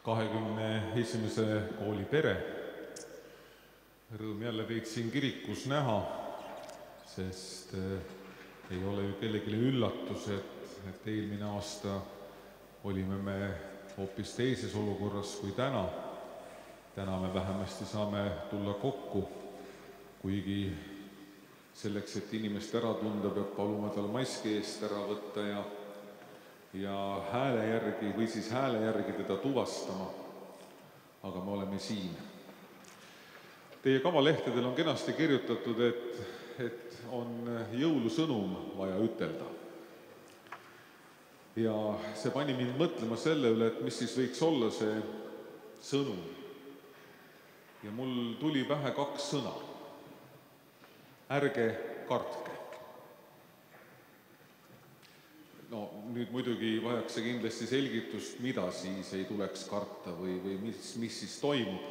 21. kooli pere. Rõõm jälle teid siin kirikus näha, sest ei ole ju kellelegi üllatus, et eelmine aasta olime me hoopis teises olukorras kui täna. Täna me vähemasti saame tulla kokku, kuigi selleks, et inimest ära tunda, peab paluma tal maski eest ära võtta ja hääle järgi või siis hääle järgi teda tuvastama. Aga me oleme siin. Teie kavalehtedel on kenasti kirjutatud, et on jõulusõnum vaja ütelda. Ja see pani mind mõtlema selle üle, et mis siis võiks olla see sõnum. Ja mul tuli pähe 2 sõna. Ärge kartke. No nüüd muidugi vajaks see kindlasti selgitust, mida siis ei tuleks karta või mis siis toimub.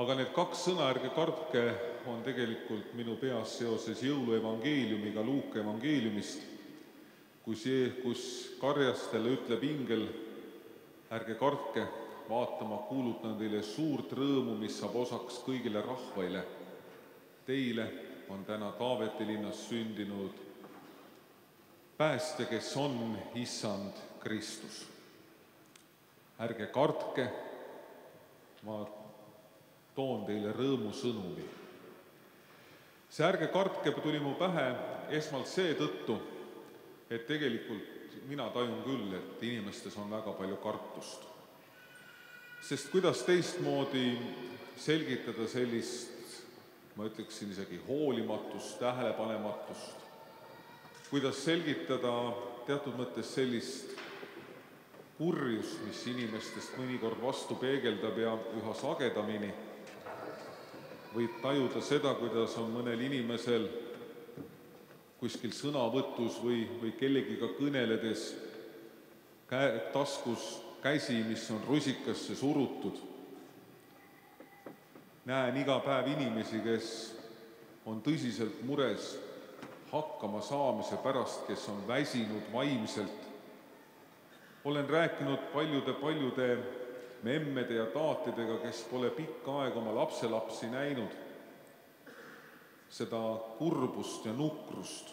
Aga need 2 sõna, ärge kartke, on tegelikult minu peas seoses jõuluevangeeliumiga Luuka evangeeliumist, kus karjastele ütleb ingel, ärge kartke, vaatama kuulutan teile suurt rõõmu, mis saab osaks kõigile rahvaile. Teile on täna Taaveti linnas sündinud päästja, kes on Issand Kristus. Ärge kartke, ma toon teile rõõmusõnumi. See ärge kartke tuli mu pähe esmalt seetõttu, et tegelikult mina tajun küll, et inimestes on väga palju kartust. Sest kuidas teistmoodi selgitada sellist, ma ütleksin isegi hoolimatust, tähelepanematust, kuidas selgitada teatud mõttes sellist kurjust, mis inimestest mõnikord vastu peegeldab ja üha sagedamini. Võib tajuda seda, kuidas on mõnel inimesel kuskil sõnavõtus või kellegiga kõneledes taskus käsi, mis on rusikasse surutud. Näen iga päev inimesi, kes on tõsiselt mures hakkama saamise pärast, kes on väsinud vaimselt. Olen rääkinud paljude memmede ja taatidega, kes pole pikka aega oma lapselapsi näinud. Seda kurbust ja nukrust,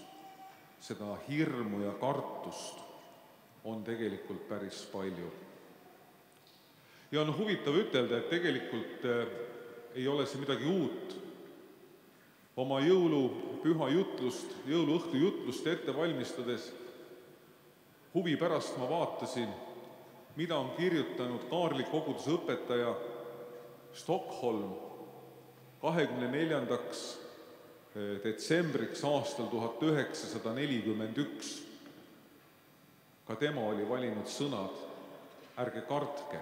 seda hirmu ja kartust on tegelikult päris palju. Ja on huvitav ütelda, et tegelikult ei ole see midagi uut. Oma jõulupüha jutlust, jõuluõhtu jutlust ette valmistades huvi pärast ma vaatasin, mida on kirjutanud Kaarli koguduse õpetaja Stockholm 24. detsembriks aastal 1941. Ka tema oli valinud sõnad, ärge kartke.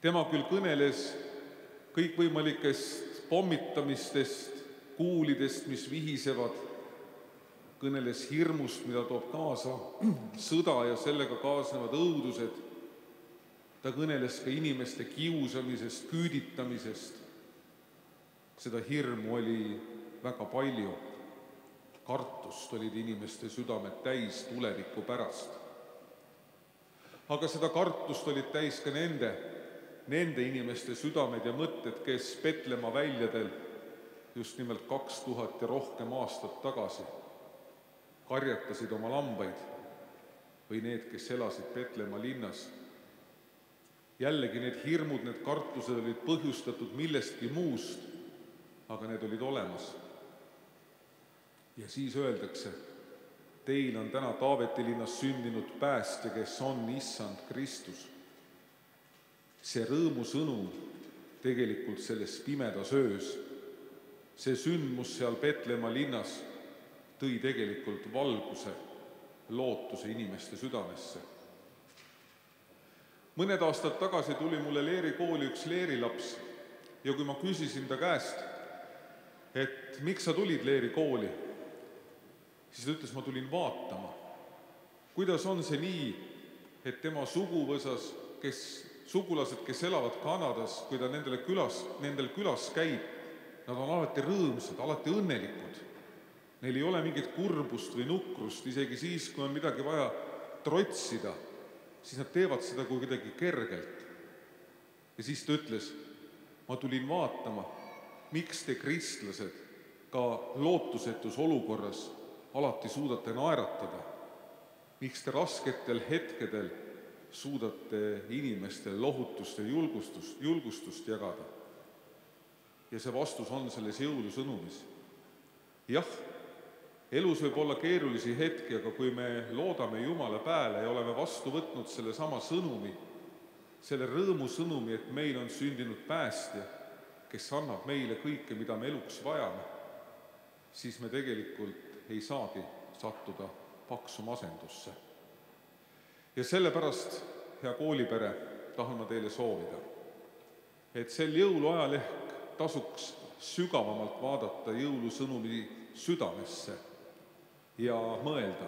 Tema küll kõneles kõikvõimalikest pommitamistest, kuulidest, mis vihisevad, kõneles hirmust, mida toob kaasa sõda ja sellega kaasnevad õudused. Ta kõneles ka inimeste kiusamisest, küüditamisest. Seda hirmu oli väga palju. Kartust olid inimeste südamed täis tuleviku pärast. Aga seda kartust olid täis ka nende inimeste südamed ja mõtted, kes Petlemma väljadel just nimelt 2000 ja rohkem aastat tagasi karjatasid oma lambaid või need, kes elasid Petlemma linnas. Jällegi need hirmud, need kartused olid põhjustatud millestki muust, aga need olid olemas. Ja siis öeldakse, teil on täna Taaveti linnas sündinud päästja, kes on Issand Kristus. See rõõmusõnum tegelikult selles pimedas öös, see sündmus seal Petlemma linnas tõi tegelikult valguse, lootuse inimeste südamesse. Mõned aastad tagasi tuli mulle Leeri kooli üks Leeri laps ja kui ma küsisin ta käest, et miks sa tulid Leeri kooli, siis ta ütles, ma tulin vaatama, kuidas on see nii, et tema suguvõsas, sugulased, kes elavad Kanadas, kui ta nendel külas käib, nad on alati rõõmsad, alati õnnelikud. Neil ei ole mingit kurbust või nukrust, isegi siis, kui on midagi vaja trotsida, siis nad teevad seda kuidagi kergelt. Ja siis ta ütles, ma tulin vaatama, miks te kristlased ka lootusetus olukorras alati suudate naeratada, miks te rasketel hetkedel suudate inimestele lohutust ja julgustust jagada. Ja see vastus on selles jõulusõnumis. Jah, elus võib olla keerulisi hetki, aga kui me loodame Jumala pääle ja oleme vastu võtnud selle sama sõnumi, selle rõõmusõnumi, et meil on sündinud päästja, kes annab meile kõike, mida me eluks vajame, siis me tegelikult ei saagi sattuda paksu masendusse. Ja sellepärast, hea koolipere, tahan ma teile soovida, et sel jõuluajal ehk tasuks sügavamalt vaadata jõulusõnumi südamesse ja mõelda,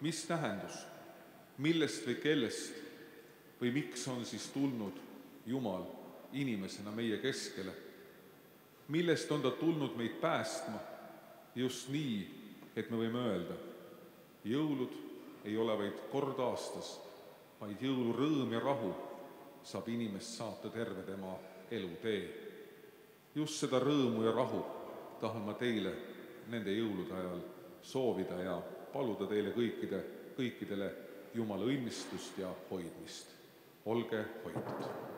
mis tähendus, millest või kellest või miks on siis tulnud Jumal inimesena meie keskele, millest on ta tulnud meid päästma just nii, et me võime öelda, jõulud ei ole vaid kord aastas, vaid jõulurõõm ja rahu saab inimest saata terve tema elutee. Just seda rõõmu ja rahu tahan ma teile nende jõulude ajal soovida ja paluda teile kõikidele Jumala õnnistust ja hoidmist. Olge hoitud!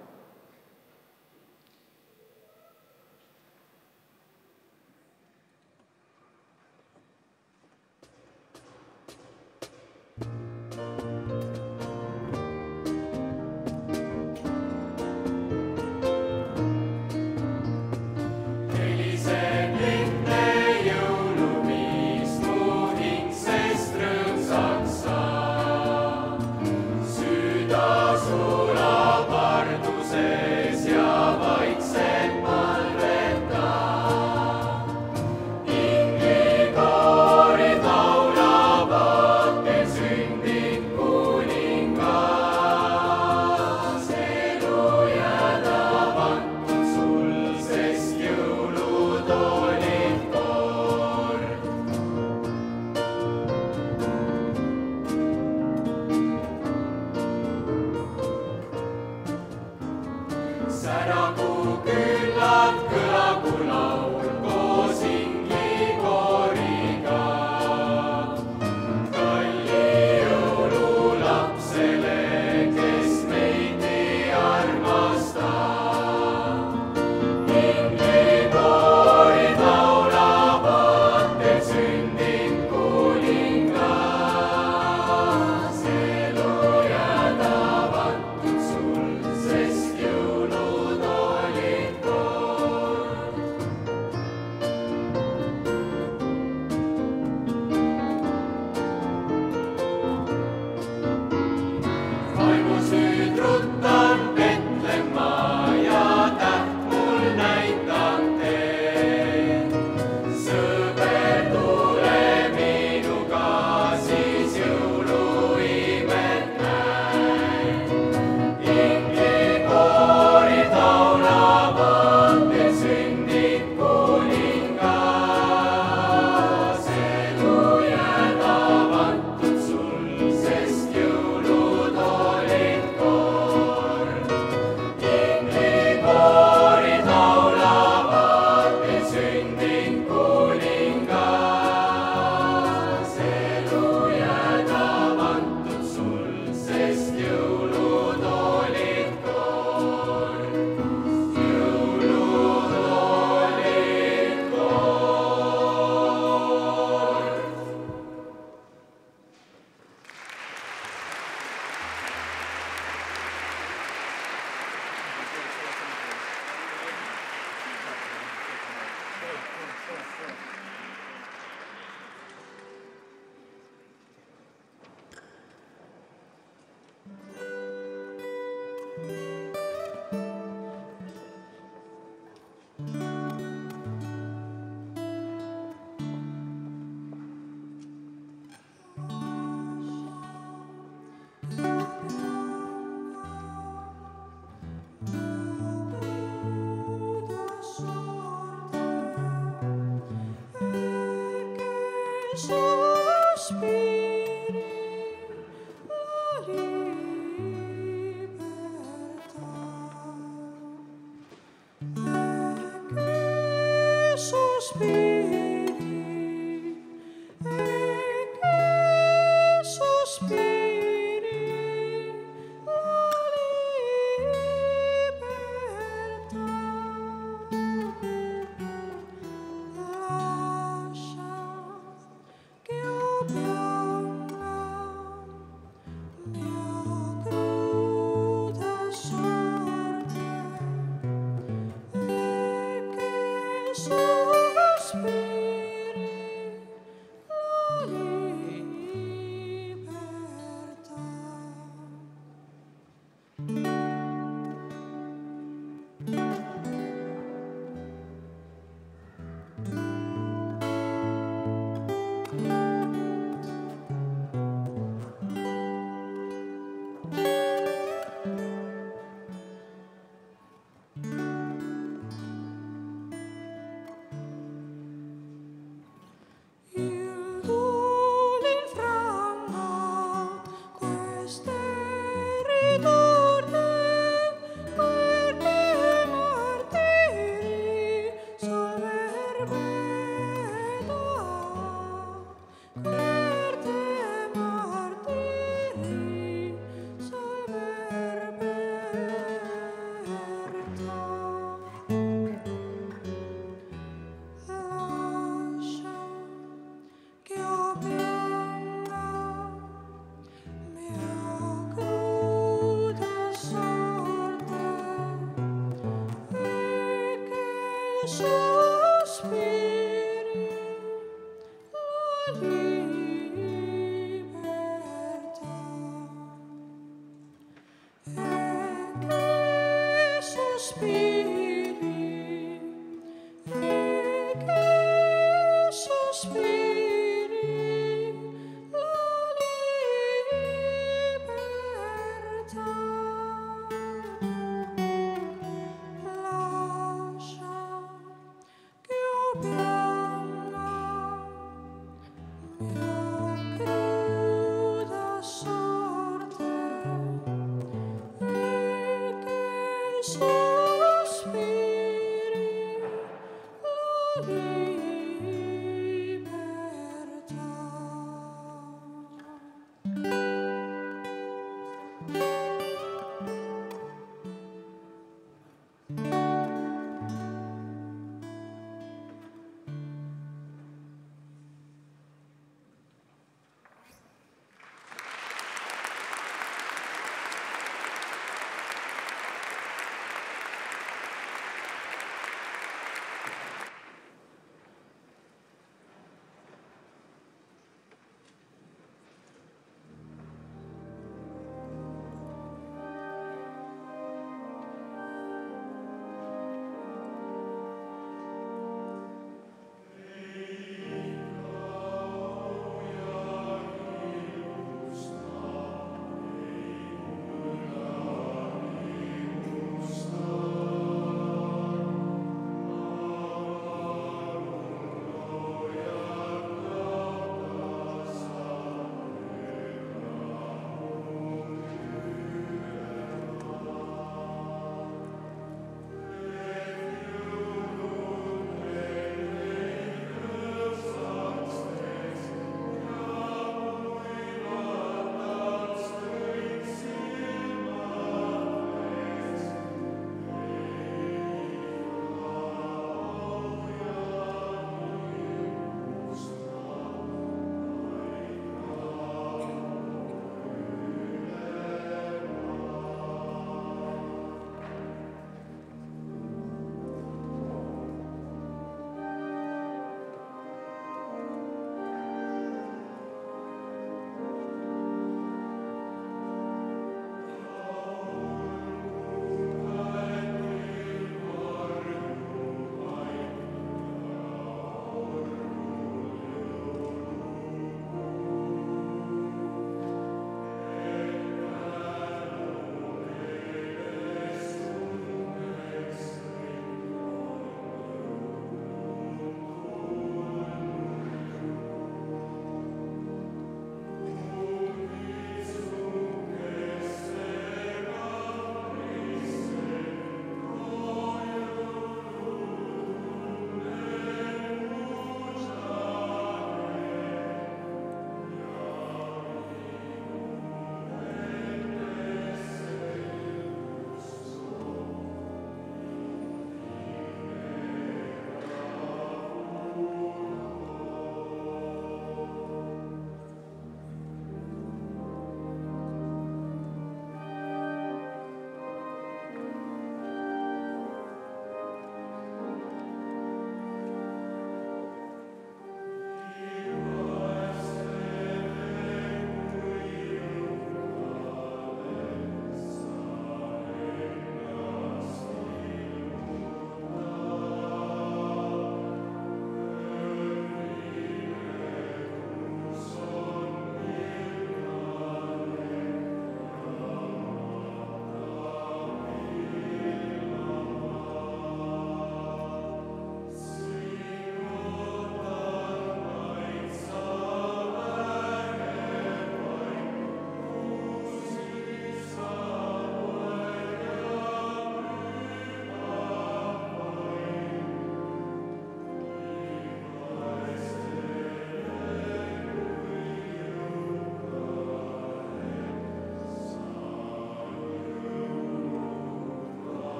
Suspiri,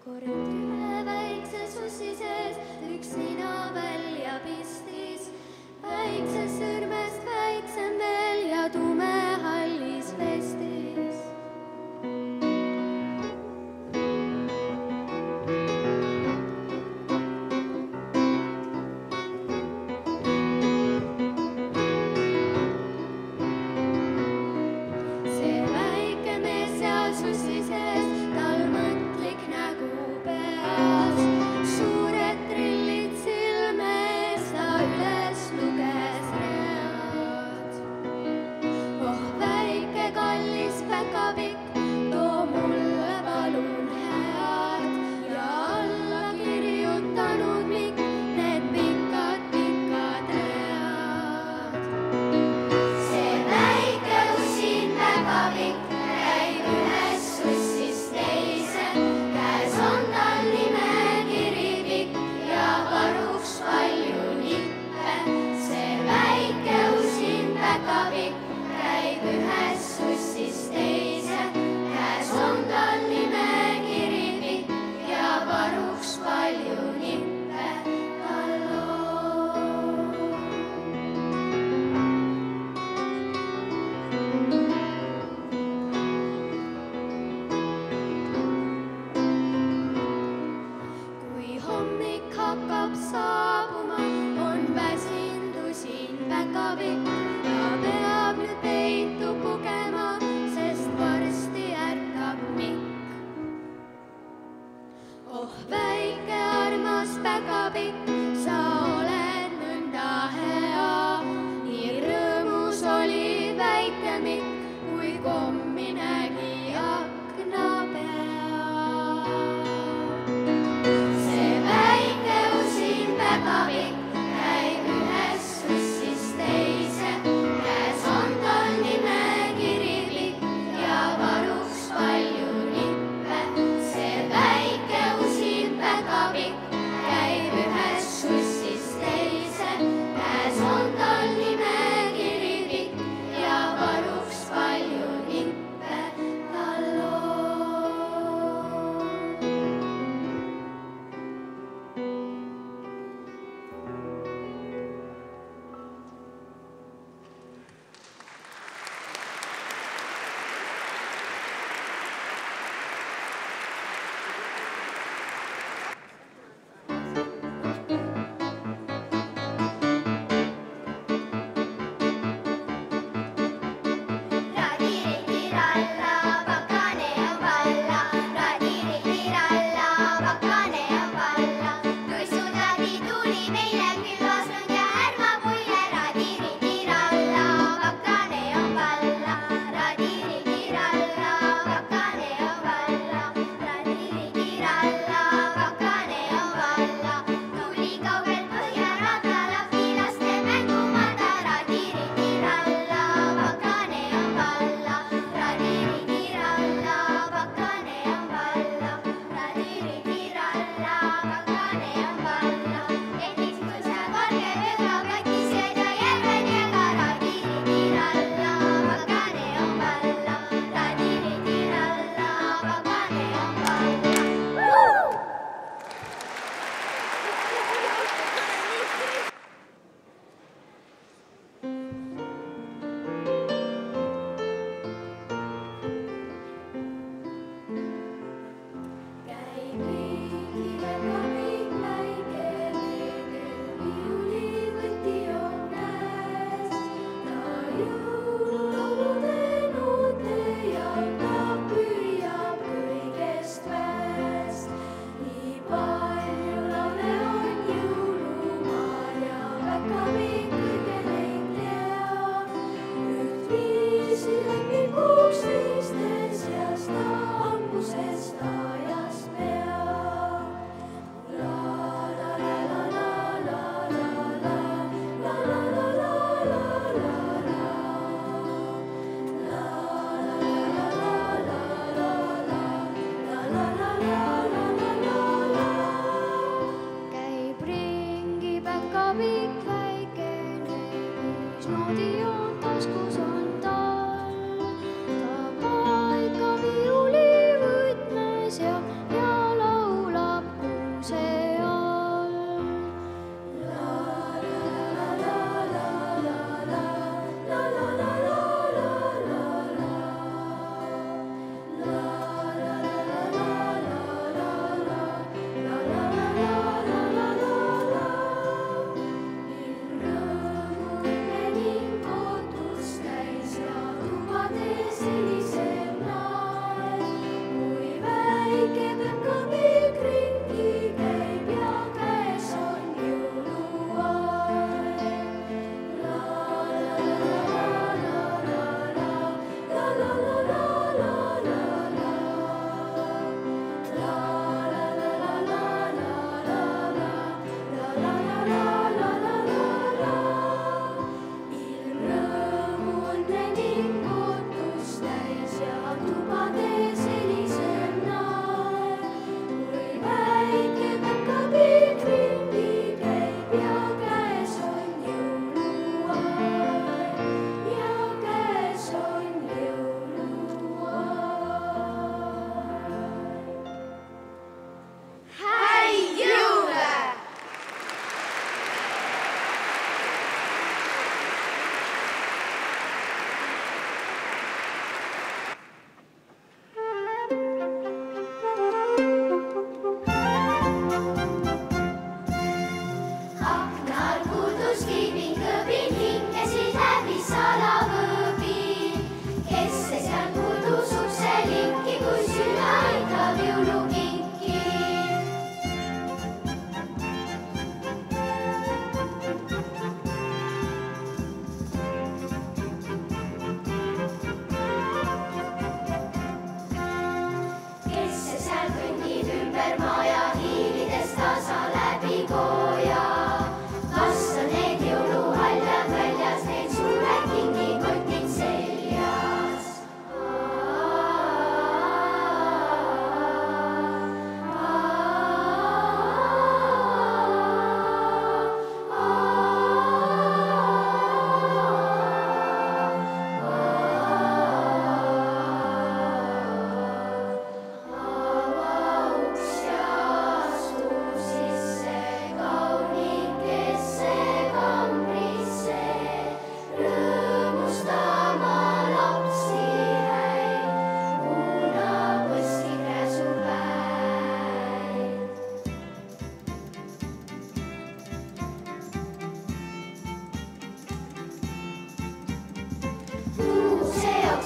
kord ühe väikse sussi sees üks sina välja pistis. Väiksest sõrmest väiksem veel ja tume hallis vestis. See väike mees seal sussi sees, tal mõtlik nägu peas. Suured trillid silme ees, ta üles luges read. Oh väike kallis päkapikk, too mulle palun head ja alla kirjutanud mikk need pikad read. See väike usin päkapikk käib ühest sussist teise, käes on tal nimekiri pikk ja varuks palju nippe. See väike usin päkapikk käib ühest sussist teise, käes on tal nimekiri pikk ja varuks palju nippe tal on. Kui hommik hakkab saabuma, on väsinud usin päkapikk. Ta peab nüüd peitu pugema, sest varsti ärkab mikk. Oh väike armas päkapikk, sa oled nõnda hea. Nii rõõmus oli väike mikk, kui kommi nägi akna peal. See väike usin päkapikk käib ühest sussist teise, käes on tal nimekiri pikk ja varuks palju nippe. See väike usin päkapikk käib ühest ümber maja hiilides tasa läbi koja. Kas on need jõuluhaljad väljas, need suured kingikotid seljas?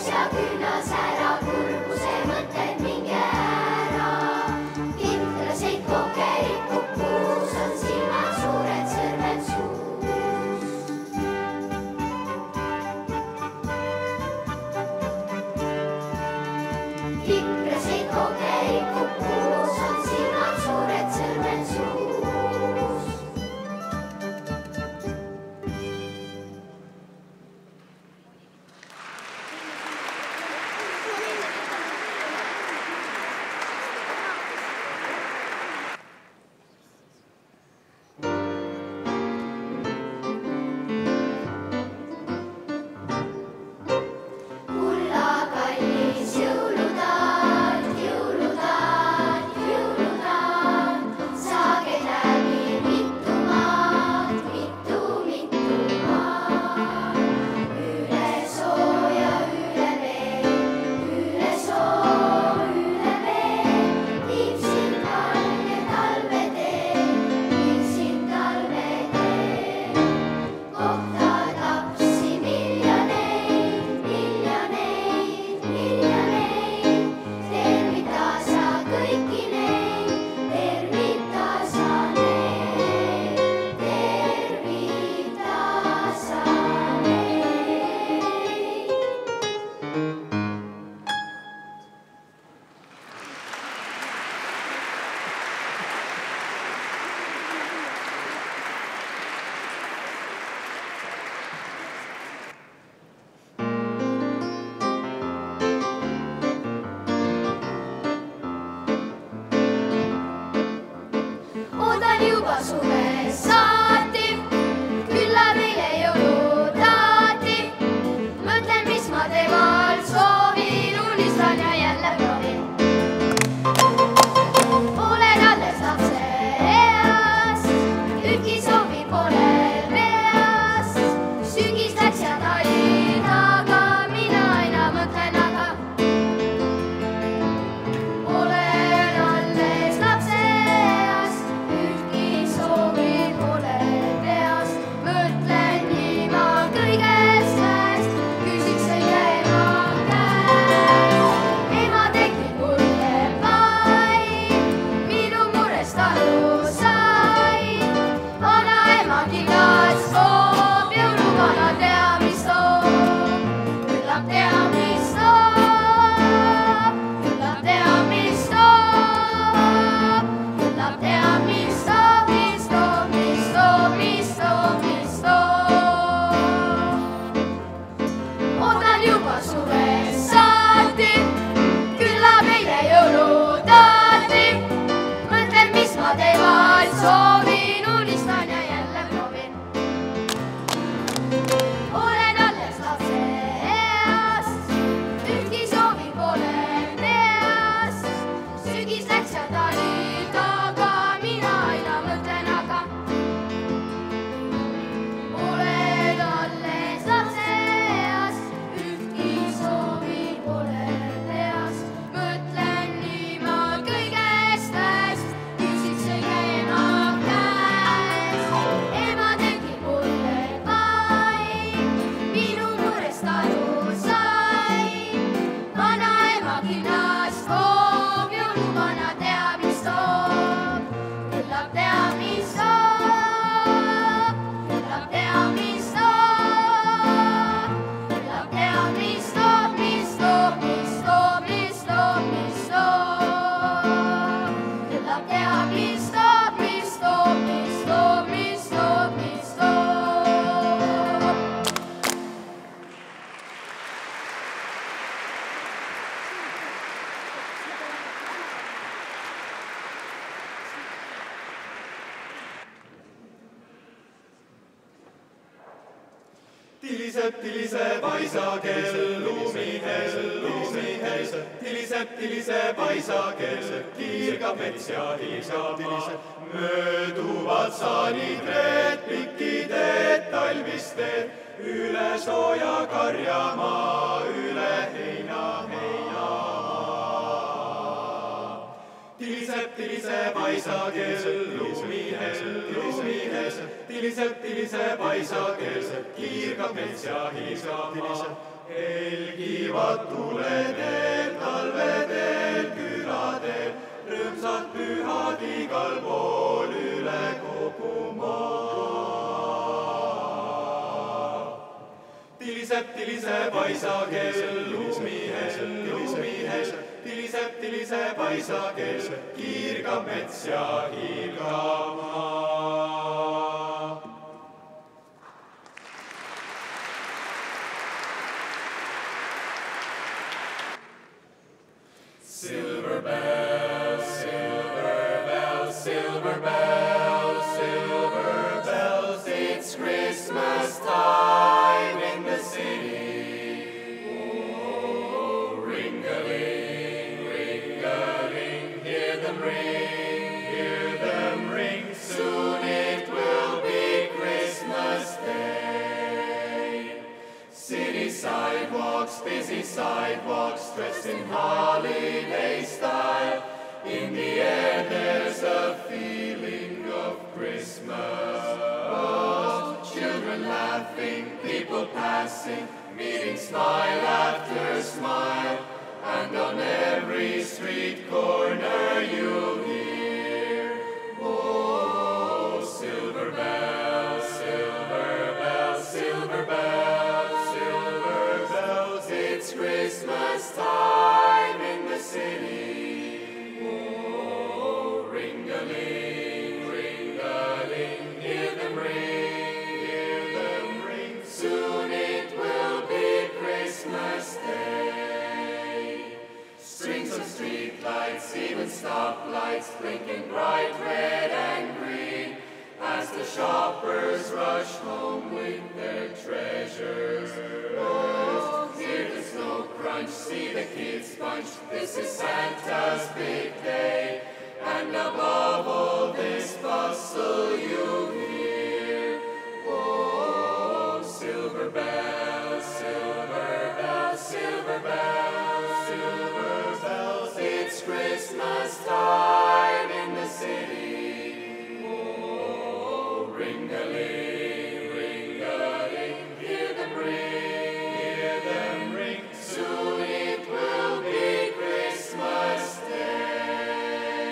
Ja künnas ära kurbuse mõtted minge ära. Kitraseid kokerid kukus on silmad suured, sõrmed suus. Kitraseid kokerid kukus on silmad suured, sõrmed suus. Juba suves saati, külla meile jõulutaati. Mõtlen, mis ma teemal soovin, unistan ja jälle proovin. Olen alles lapse eas, ükski soovi pole peas. Sügis läks ja tali taga, mina aina mõtlen aga. Olen alles lapse eas, soovi pole peas, mõtlen nii ma kõigest väest, küsiks õige ema käest. Ema tegi mulle pai, minu murest aru sai. Vana ema kindlas toob, jõuluvana tea, mis toob. Küllap tea, mis toob, küllap tea, mis toob, küllap tea, mis toob. Ootan juba suves saati, külla meile jõulutaati. Mõtlen, mis ma teemal soovin, unistan ja jälle proovin. Olen alles lapse eas, ükski soovi pole peas. Sügis läks ja tali taga, mina aina mõtlen aga. Olen alles lapse eas, ükski soovi pole peas. Mõtlen nii ma kõigest väest, küsiks õige ema käest. Ema tegi mulle pai, minu murest aru sai. Vana ema kindlas toob, jõuluvana tea, mis toob. tiliseb paisakell lumihel, tiliseb paisakell, kiirgab mets ja hilisab maa. Mööduvad saanitreed, pikid teed, talvist teed, üle sooja karjamaa, üle heinamaa. Tiliseb paisakell lumihel, tiliseb paisakell, kiirgab mets ja hilisab maa. Helgivad tuleteel, talvedel, küladel, rõõmsad pühad igal pool üle kogu maa. Tiliseb paisakell lumihel, tiliseb paisakell, kiirgab mets ja hiilgab maa. Silver bells, silver bells, silver bells, silver bells, it's Christmas time in the city. Oh, ring-a-ling, ring-a-ling, hear them ring, soon it will be Christmas Day. City sidewalks, busy sidewalks, dressed in holiday style. In the air there's a feeling of Christmas. Children laughing, people passing, meeting smile after smile. And on every street corner you'll hear, oh, silver bells, silver bells, silver bells, silver bells, it's Christmas time in the city. Oh, ring-a-ling, ring-a-ling, hear them ring, soon it will be Christmas Day. Strings of street lights, even stoplights, blinking bright red and green, as the shoppers rush home with their treasures. Hear the snow crunch, see the kids bunch, this is Santa's big day. And above all this bustle you hear, oh, silver bells, silver bells, silver bells, silver bells, it's Christmas time in the city. Oh, ring-a-ling, ring-a-ling, hear them ring, soon it will be Christmas Day.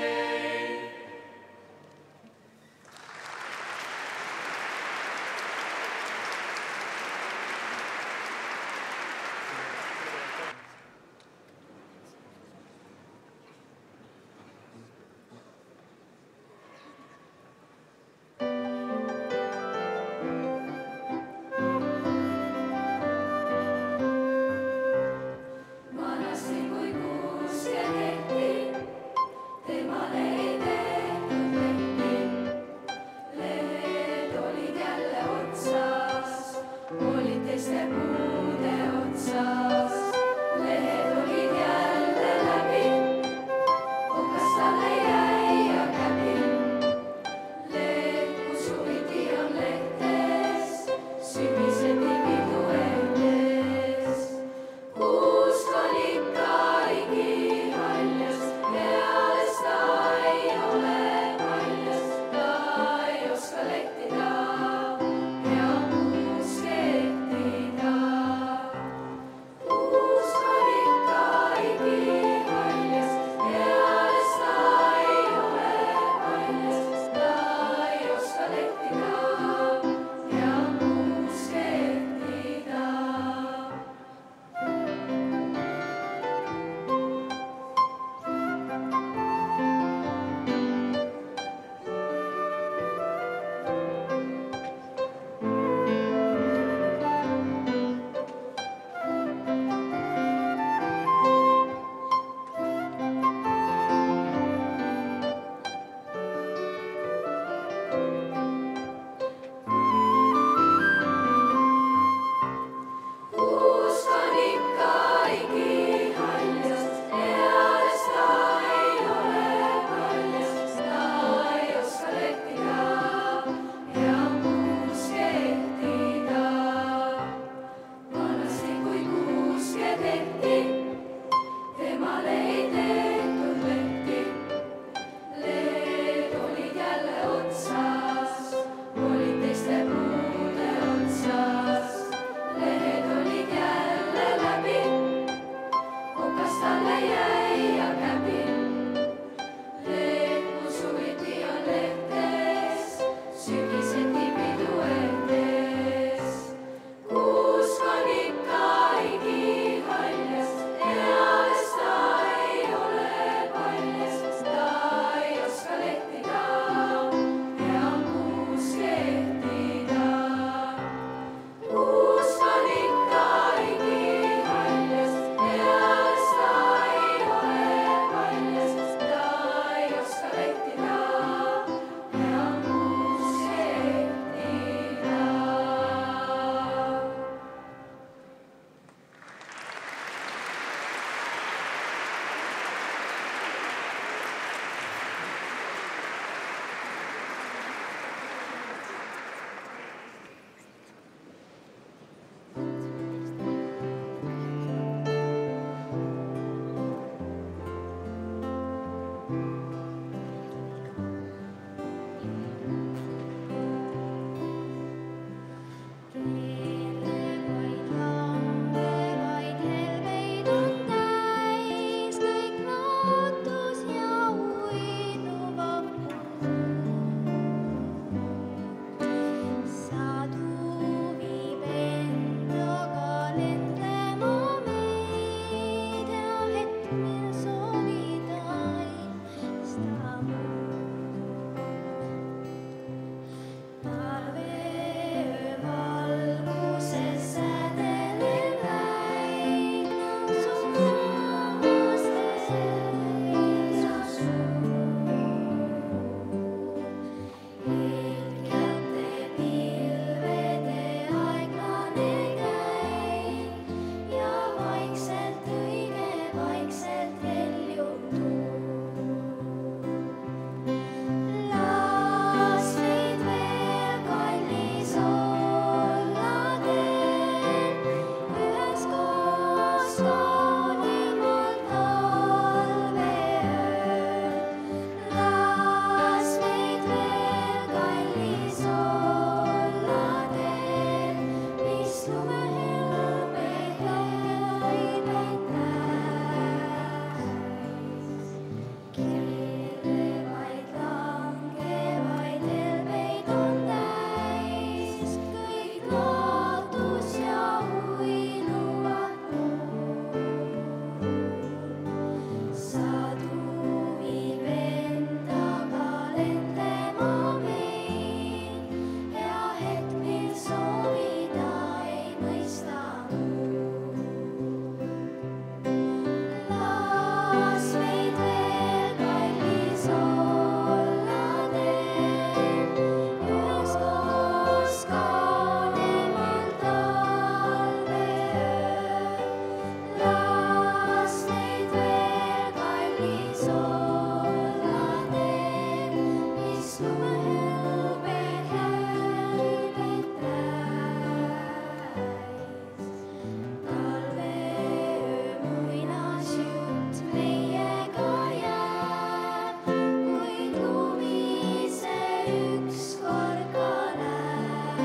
ükskord ka läheb.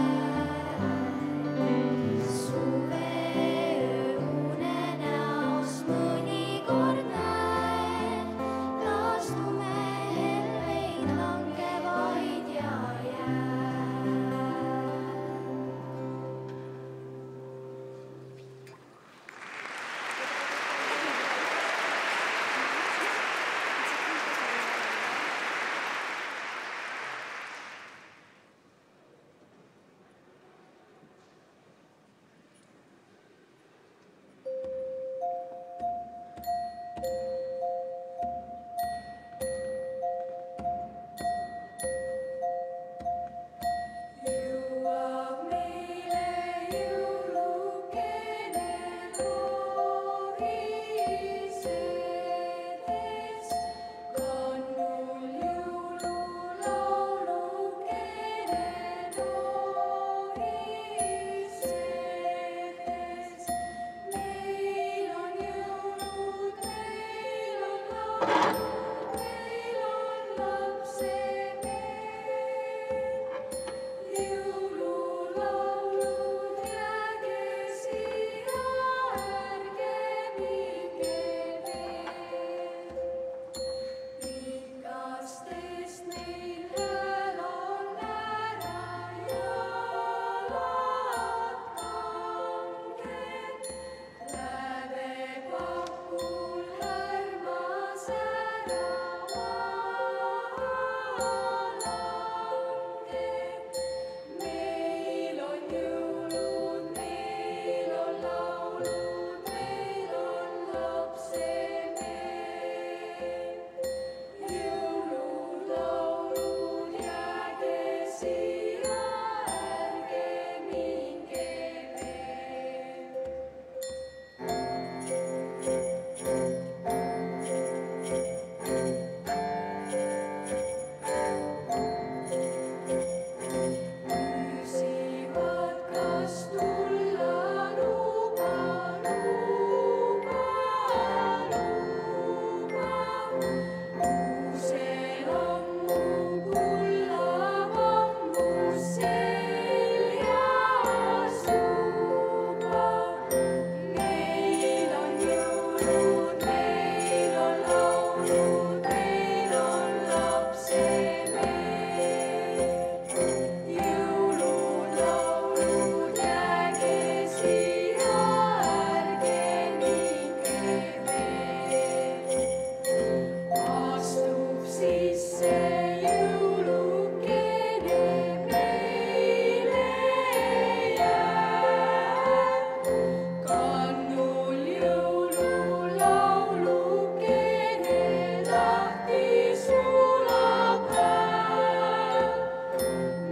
Suveöö unenäos mõnikord näed, taas tumehelveid langevaid ja jääd. Jõuab meile jõulukene lohisedes, kannul jõululaulukene lohisedes. Meil on jõulud, meil on laulud, meil on lapsemehed. Jõululaulud, jääge siia, ärge minge veel. Rikastest neil hääl on ära, jalad kanged. Lävepakul härmas ära langed. Meil on jõulud, meil on laulud, meil on lapsemehed. Jõululaulud, jääge siia, ärge minge veel. Küsivad, kas tulla, luba, luba, luba. Kuusel ammu kullavammus seljas juba. Meil on jõulud, meil on laulud, meil on lapsemehed. Jõululaulud, jääge siia, ärge minge veel. Astub sisse jõulukene, meile jääb. Kannul jõululaulukene, lahti sulab hääl.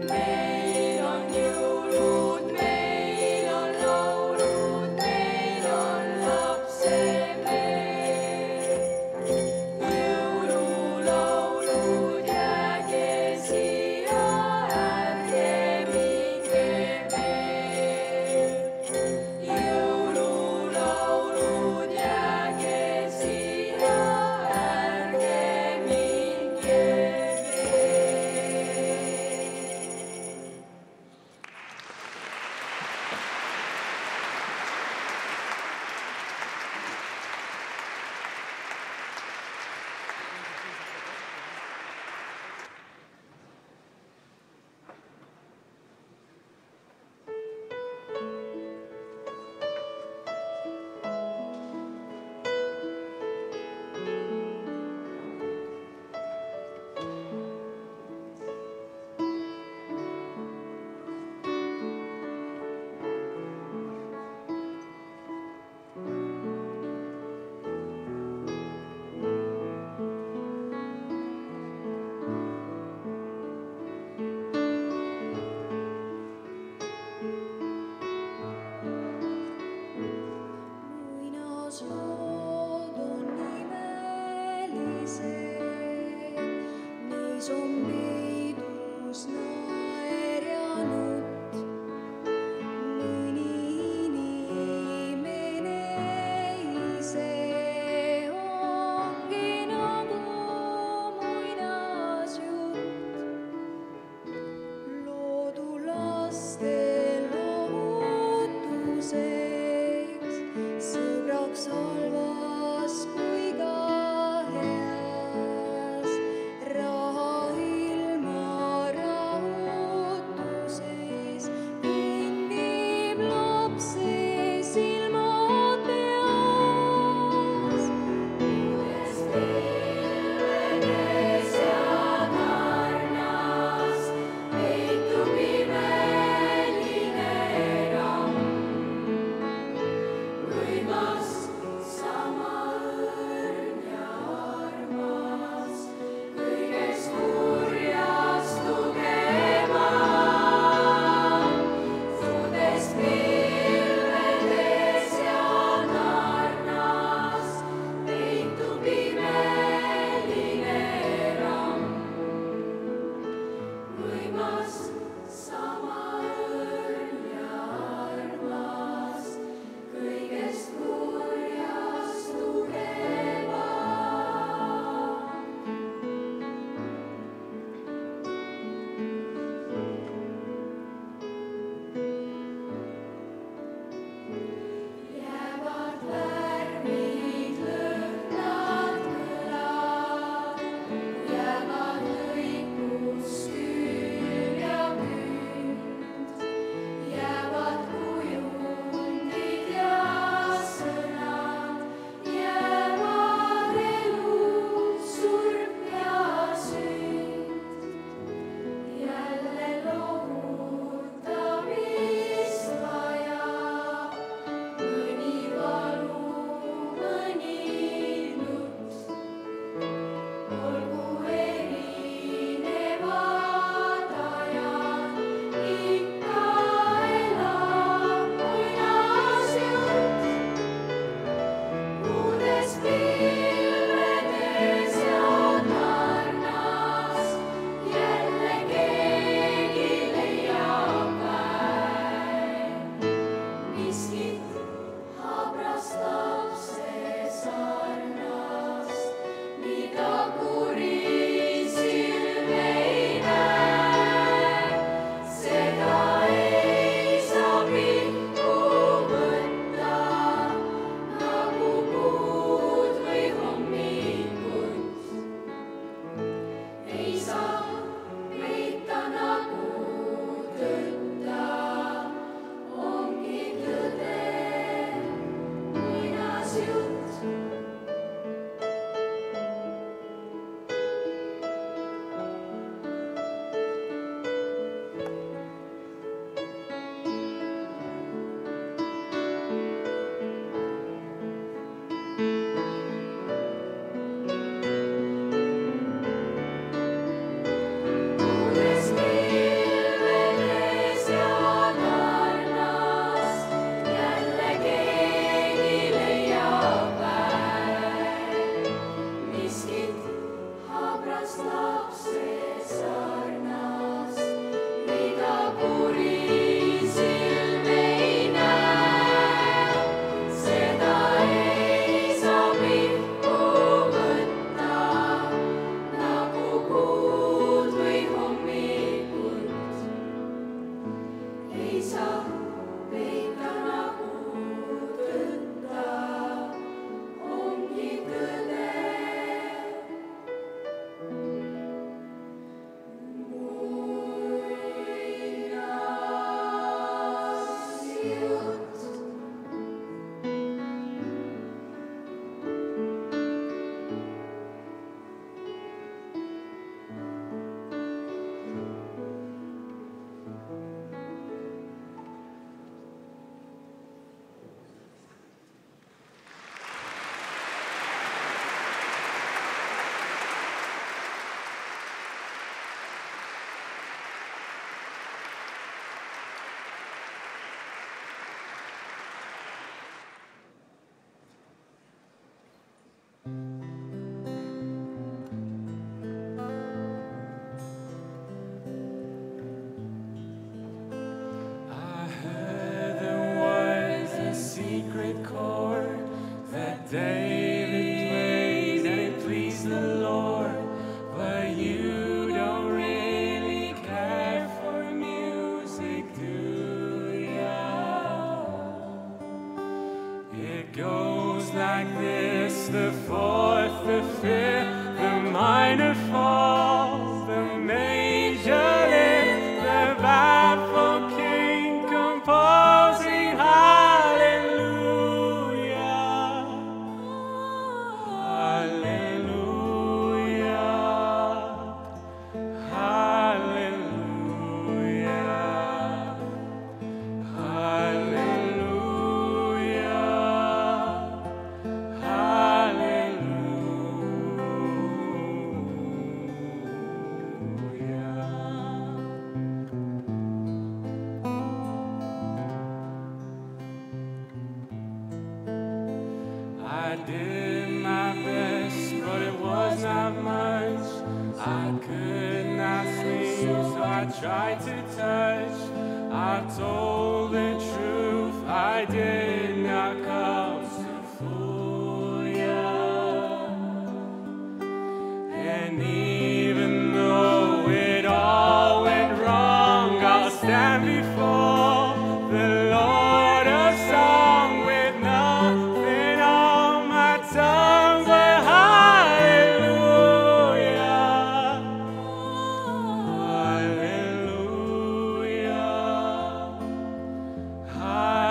Meil on jõulud, meil on laulud, meil on lapsemehed. Jõululaulud, jääge siia, ärge minge veel. Jõululaulud, jääge siia, ärge minge veel. Muinaslood on imelised, neis on peidus naer ja nutt. Mõni inimene ise ongi nagu muinasjutt.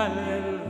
Hallelujah.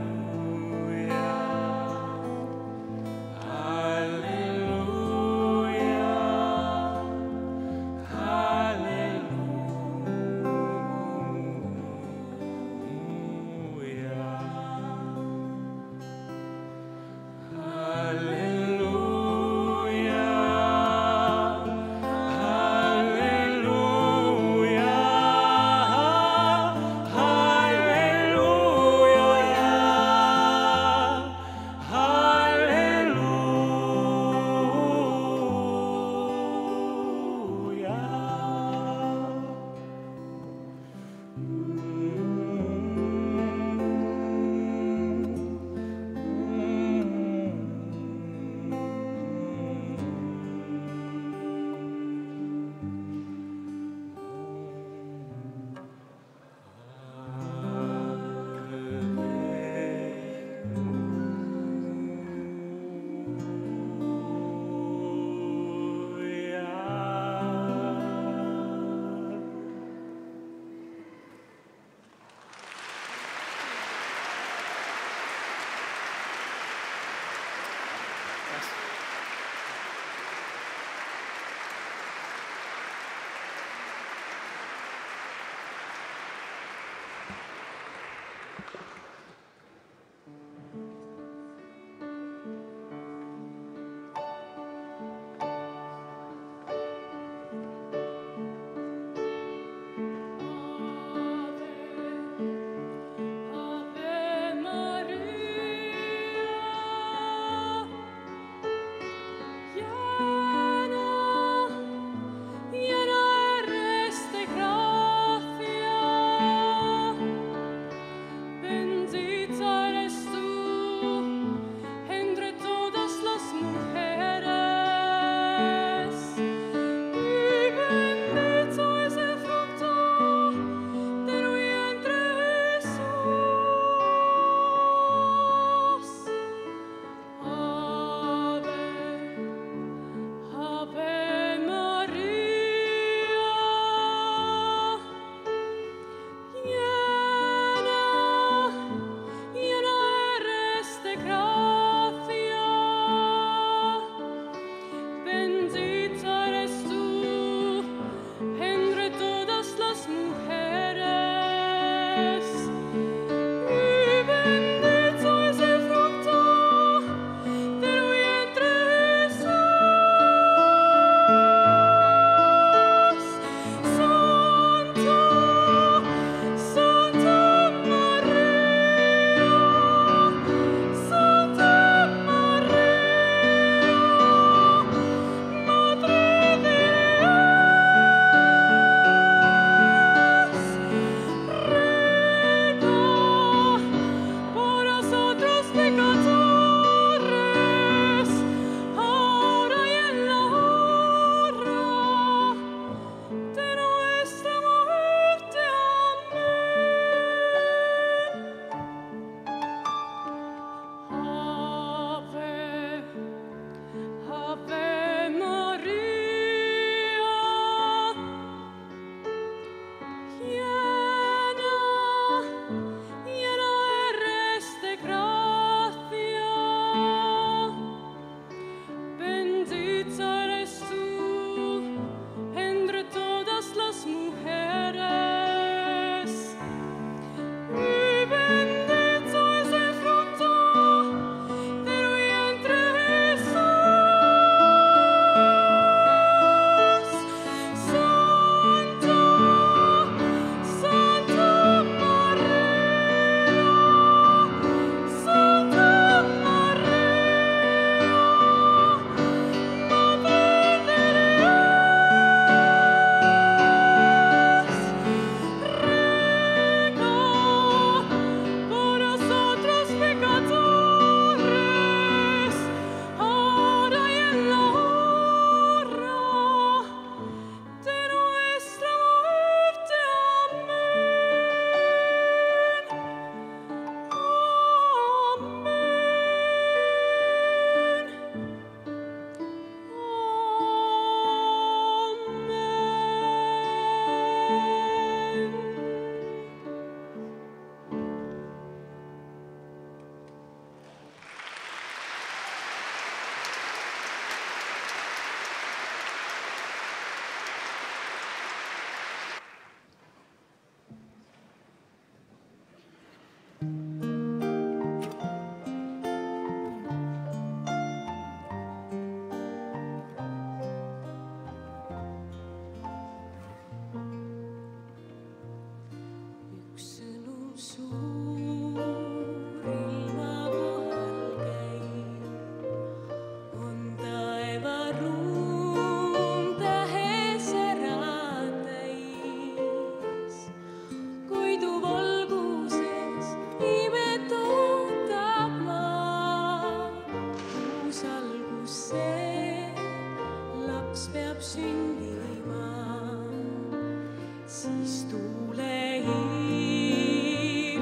siis tuulehiir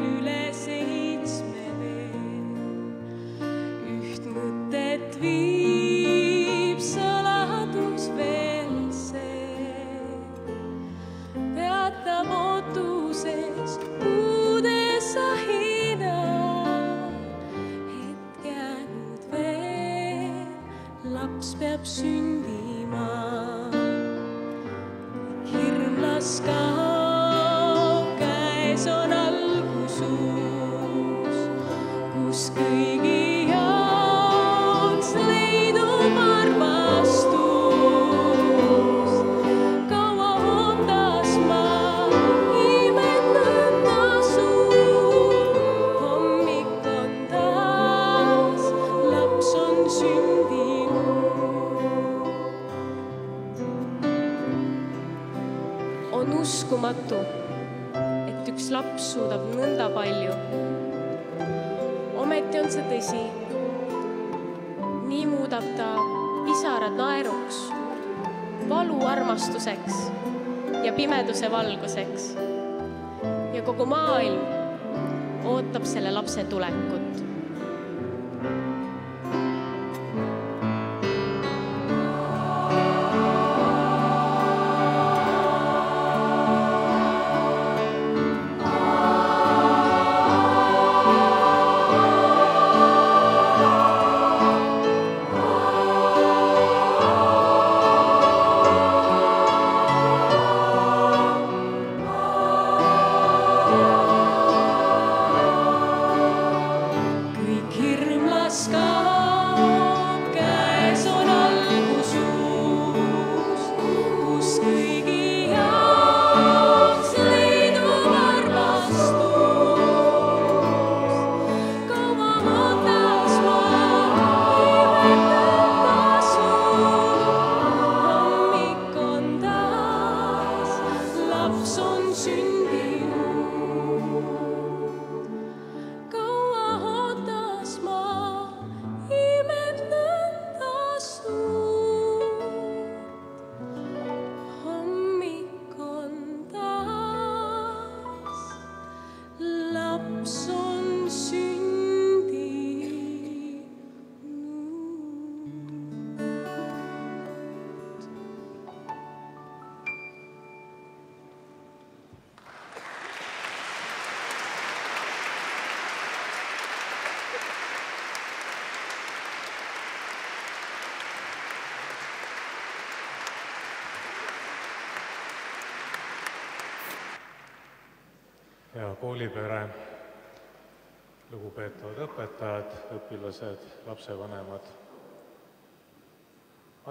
üle 7 veel. Üht mõtet viib saladus veel see, peatab ootuses uudes ahina, hetk jäänud veel, laps peab sündima. Hirmlas kaob, käes on algusus, kus kõigi jaoks leidub armastus. Kaua ootas ma imetnõnda suur, hommik on taas, laps on sündinud. On uskumatu, et üks laps suudab nõnda palju. Ometi on see tõsi. Nii muudab ta pisarad naeruks, valu armastuseks ja pimeduse valguseks. Ja kogu maailm ootab selle lapse tulekut. Hea koolipere, lugupeetavad õpetajad, õpilased, lapsevanemad.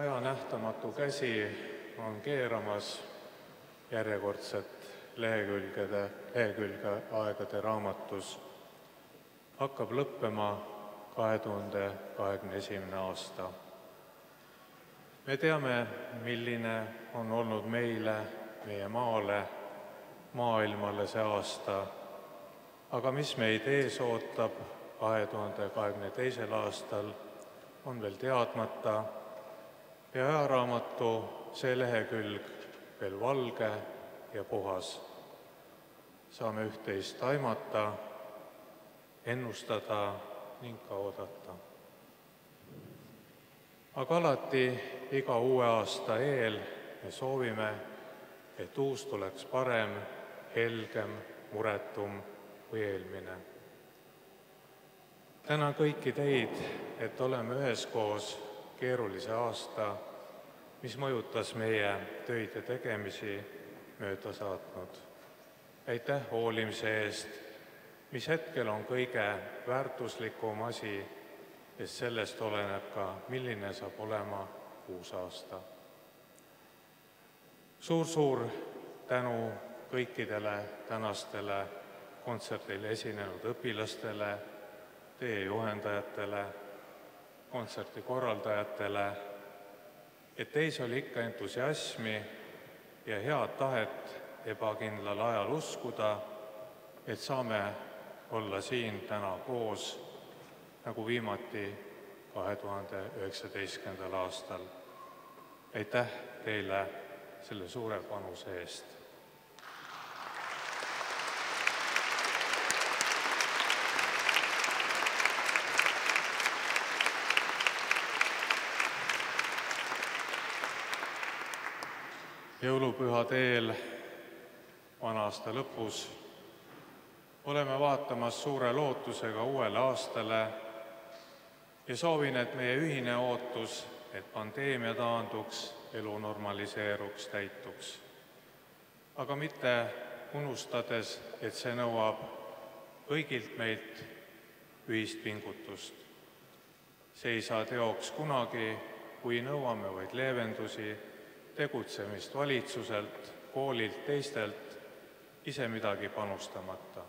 Aja nähtamatu käsi on keeramas järjekordset lehekülge aegade raamatus. Hakkab lõppema 2021. aasta. Me teame, milline on olnud meile, meie maale, maailmale see aasta, aga mis meid ees ootab 2022. aastal, on veel teadmata ja ajaraamatu see lehekülg veel valge ja puhas. Saame üht-teist aimata, ennustada ning ka oodata. Aga alati iga uue aasta eel me soovime, et uus tuleks parem, helgem, muretum kui eelmine. Tänan kõiki teid, et oleme üheskoos keerulise aasta, mis mõjutas meie töid ja tegemisi, mööda saatnud. Aitäh hoolimise eest, mis hetkel on kõige väärtuslikum asi, sest sellest oleneb ka, milline saab olema uus aasta. Suur-suur tänu kõikidele tänastele kontserdil esinenud õpilastele, teie juhendajatele, kontserti korraldajatele, et teis oli ikka entusiasmi ja head tahet ebakindlal ajal uskuda, et saame olla siin täna koos, nagu viimati 2019. aastal. Aitäh teile selle suure panuse eest! Jõulupüha teel vana aasta lõpus oleme vaatamas suure lootusega uuele aastale ja soovin, et meie ühine ootus, et pandeemia taanduks, elu normaliseeruks, täituks. Aga mitte unustades, et see nõuab kõigilt meilt ühist pingutust. See ei saa teoks kunagi, kui nõuame vaid leevendusi, tegutsemist valitsuselt, koolilt, teistelt, ise midagi panustamata.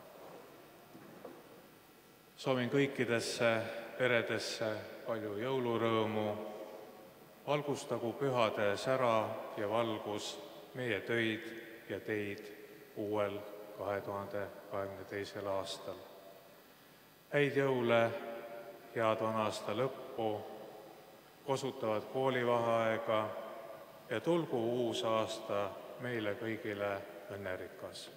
Soovin kõikidesse peredesse palju jõulurõõmu, valgustagu pühade sära ja valgus meie töid ja teid uuel 2022. aastal. Häid jõule, head vana aasta lõppu, kosutavat koolivaheaega ja tulgu uus aasta meile kõigile õnnerikas.